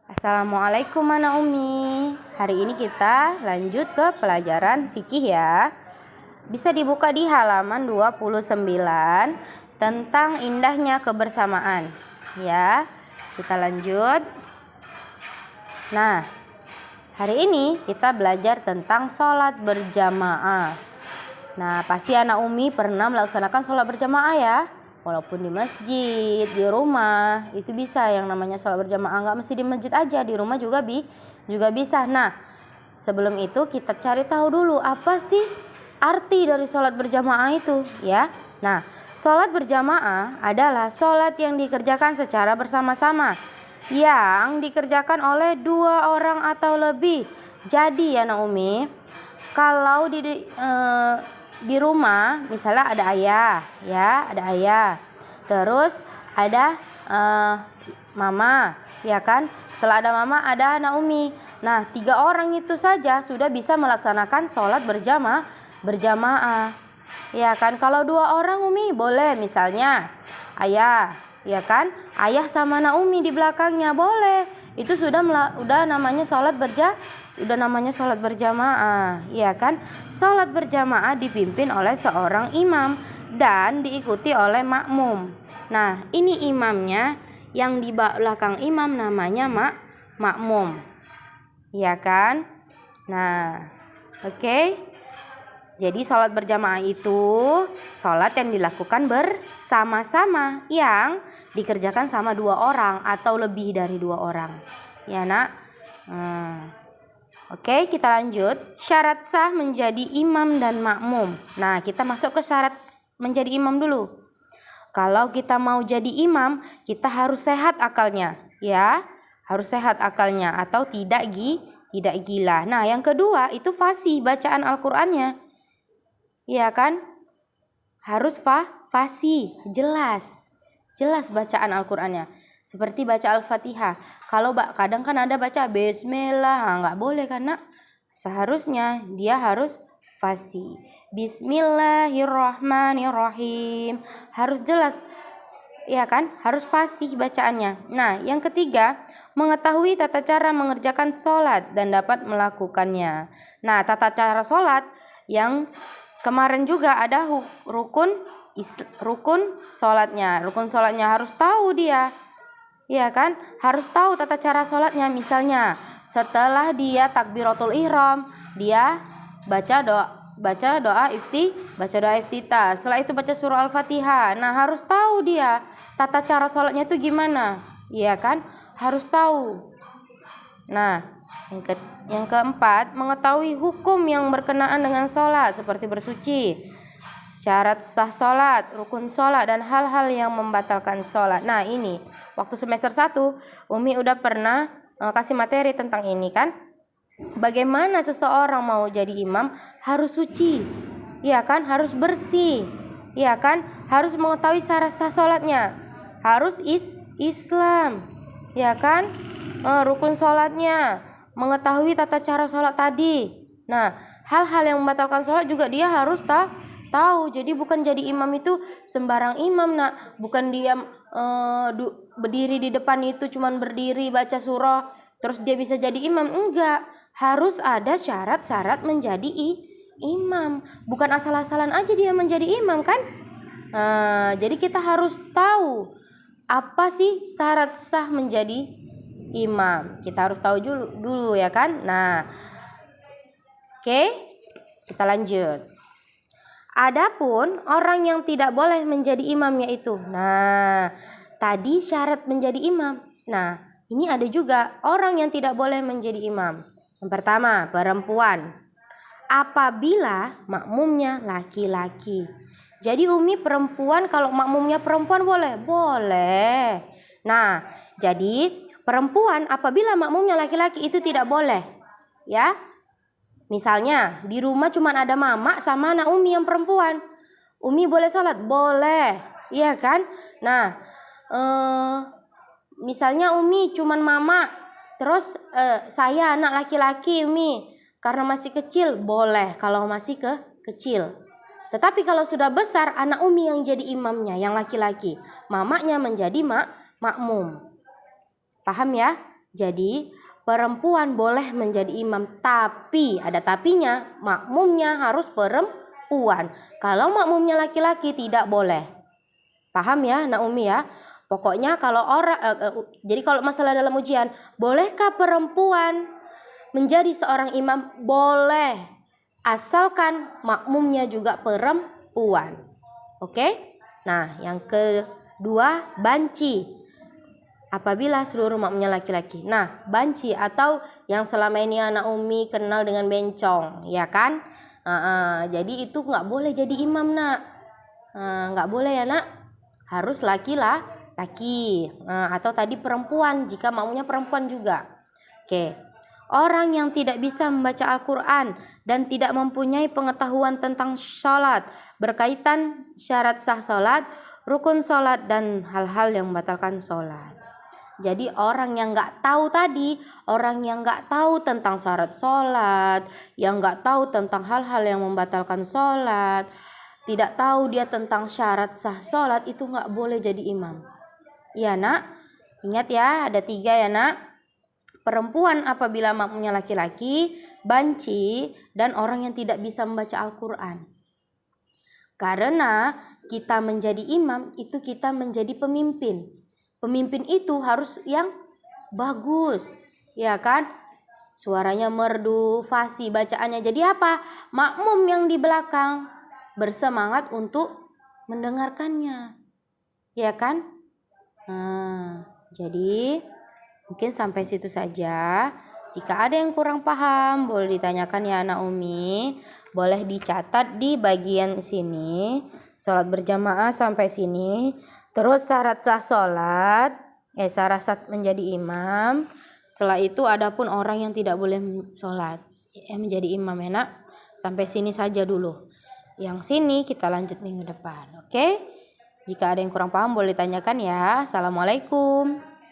Assalamualaikum Anak Umi. Hari ini kita lanjut ke pelajaran fikih ya. Bisa dibuka di halaman 29 tentang indahnya kebersamaan. Ya, kita lanjut. Nah, hari ini kita belajar tentang sholat berjamaah. Nah, pasti Anak Umi pernah melaksanakan sholat berjamaah ya. Walaupun di masjid, di rumah, itu bisa yang namanya sholat berjamaah. Nggak mesti di masjid aja, di rumah juga bisa. Nah, sebelum itu kita cari tahu dulu apa sih arti dari sholat berjamaah itu ya. Nah, sholat berjamaah adalah sholat yang dikerjakan secara bersama-sama, yang dikerjakan oleh 2 orang atau lebih. Jadi ya Anak Umi, kalau di rumah misalnya ada ayah ya, ada ayah, terus ada mama ya kan. Setelah ada mama ada Anak Umi. Nah, 3 orang itu saja sudah bisa melaksanakan sholat berjamaah ya kan. Kalau 2 orang Umi boleh, misalnya ayah ya kan, ayah sama Anak Umi di belakangnya boleh. Itu sudah namanya sholat berjamaah ya kan. Sholat berjamaah dipimpin oleh seorang imam dan diikuti oleh makmum. Nah, ini imamnya, yang di belakang imam namanya makmum ya kan. Nah, oke. Jadi sholat berjamaah itu sholat yang dilakukan bersama-sama, yang dikerjakan sama 2 orang atau lebih dari 2 orang ya Nak. Oke, kita lanjut. Syarat sah menjadi imam dan makmum. Nah, kita masuk ke syarat menjadi imam dulu. Kalau kita mau jadi imam, kita harus sehat akalnya ya. Harus sehat akalnya atau tidak gila. Nah, yang kedua itu fasih bacaan Al-Qur'annya. Ya kan? Harus fasih, jelas bacaan Al-Qur'annya. Seperti baca Al-Fatihah. Kalau kadang kan ada baca Bismillah, nggak boleh kan Nak. Seharusnya dia harus fasih. Bismillahirrahmanirrahim. Harus jelas. Ya kan? Harus fasih bacaannya. Nah, yang ketiga, mengetahui tata cara mengerjakan sholat dan dapat melakukannya. Nah, tata cara sholat yang kemarin juga ada rukun sholatnya. Rukun sholatnya harus tahu dia. Ya kan? Harus tahu tata cara sholatnya. Misalnya setelah dia takbiratul ihram, dia baca doa iftitah. Setelah itu baca surah Al-Fatihah. Nah, harus tahu dia tata cara sholatnya itu gimana. Ya kan? Harus tahu. Nah, yang keempat, mengetahui hukum yang berkenaan dengan sholat seperti bersuci, syarat sah sholat, rukun sholat, dan hal-hal yang membatalkan sholat. Nah, ini waktu semester 1 Umi udah pernah kasih materi tentang ini kan. Bagaimana seseorang mau jadi imam harus suci, ya kan, harus bersih, ya kan, harus mengetahui syarat sah sholatnya, harus Islam, ya kan, rukun sholatnya, mengetahui tata cara sholat tadi. Nah, hal-hal yang membatalkan sholat juga dia harus tahu. Jadi bukan jadi imam itu sembarang imam Nak. Bukan dia berdiri di depan itu cuman berdiri baca surah terus dia bisa jadi imam. Enggak, harus ada syarat-syarat menjadi imam. Bukan asal-asalan aja dia menjadi imam kan. Jadi kita harus tahu apa sih syarat sah menjadi imam. Kita harus tahu dulu ya kan. Nah, oke, kita lanjut. Adapun orang yang tidak boleh menjadi imam yaitu, nah, tadi syarat menjadi imam. Nah, ini ada juga orang yang tidak boleh menjadi imam. Yang pertama, perempuan. Apabila makmumnya laki-laki. Jadi Umi perempuan, kalau makmumnya perempuan boleh? Boleh. Nah, jadi perempuan apabila makmumnya laki-laki itu tidak boleh. Ya. Misalnya di rumah cuma ada mama sama Anak Umi yang perempuan. Umi boleh sholat? Boleh. Iya kan? Nah, misalnya Umi cuman mama, terus saya anak laki-laki Umi, karena masih kecil boleh kalau masih kecil. Tetapi kalau sudah besar, Anak Umi yang jadi imamnya, yang laki-laki, mamanya menjadi makmum. Paham ya? Jadi perempuan boleh menjadi imam, tapi ada tapinya, makmumnya harus perempuan. Kalau makmumnya laki-laki tidak boleh. Paham ya Nak Umi ya? Pokoknya kalau jadi kalau masalah dalam ujian, bolehkah perempuan menjadi seorang imam? Boleh, asalkan makmumnya juga perempuan. Oke? Nah, yang kedua, banci. Apabila seluruh makmumnya laki-laki. Nah, banci atau yang selama ini Anak Umi kenal dengan bencong, ya kan? Jadi itu nggak boleh jadi imam, Nak. Nggak boleh ya, Nak. Harus laki-laki. Atau tadi perempuan jika makmumnya perempuan juga. Oke. Orang yang tidak bisa membaca Al-Quran dan tidak mempunyai pengetahuan tentang sholat berkaitan syarat sah sholat, rukun sholat, dan hal-hal yang membatalkan sholat. Jadi orang yang nggak tahu tadi, orang yang nggak tahu tentang syarat sholat, yang nggak tahu tentang hal-hal yang membatalkan sholat, tidak tahu dia tentang syarat sah sholat, itu nggak boleh jadi imam. Iya Nak, ingat ya ada 3 ya Nak. Perempuan apabila makmumnya laki-laki, banci, dan orang yang tidak bisa membaca Al-Quran. Karena kita menjadi imam itu kita menjadi pemimpin. Pemimpin itu harus yang bagus, ya kan? Suaranya merdu, fasih bacaannya. Jadi apa? Makmum yang di belakang bersemangat untuk mendengarkannya, ya kan? Jadi mungkin sampai situ saja. Jika ada yang kurang paham, boleh ditanyakan ya Anak Umi. Boleh dicatat di bagian sini. Sholat berjamaah sampai sini. Terus syarat sah sholat, syarat sah menjadi imam. Setelah itu adapun orang yang tidak boleh sholat, menjadi imam ya Nak. Sampai sini saja dulu. Yang sini kita lanjut minggu depan. Oke? Jika ada yang kurang paham boleh ditanyakan ya. Assalamualaikum.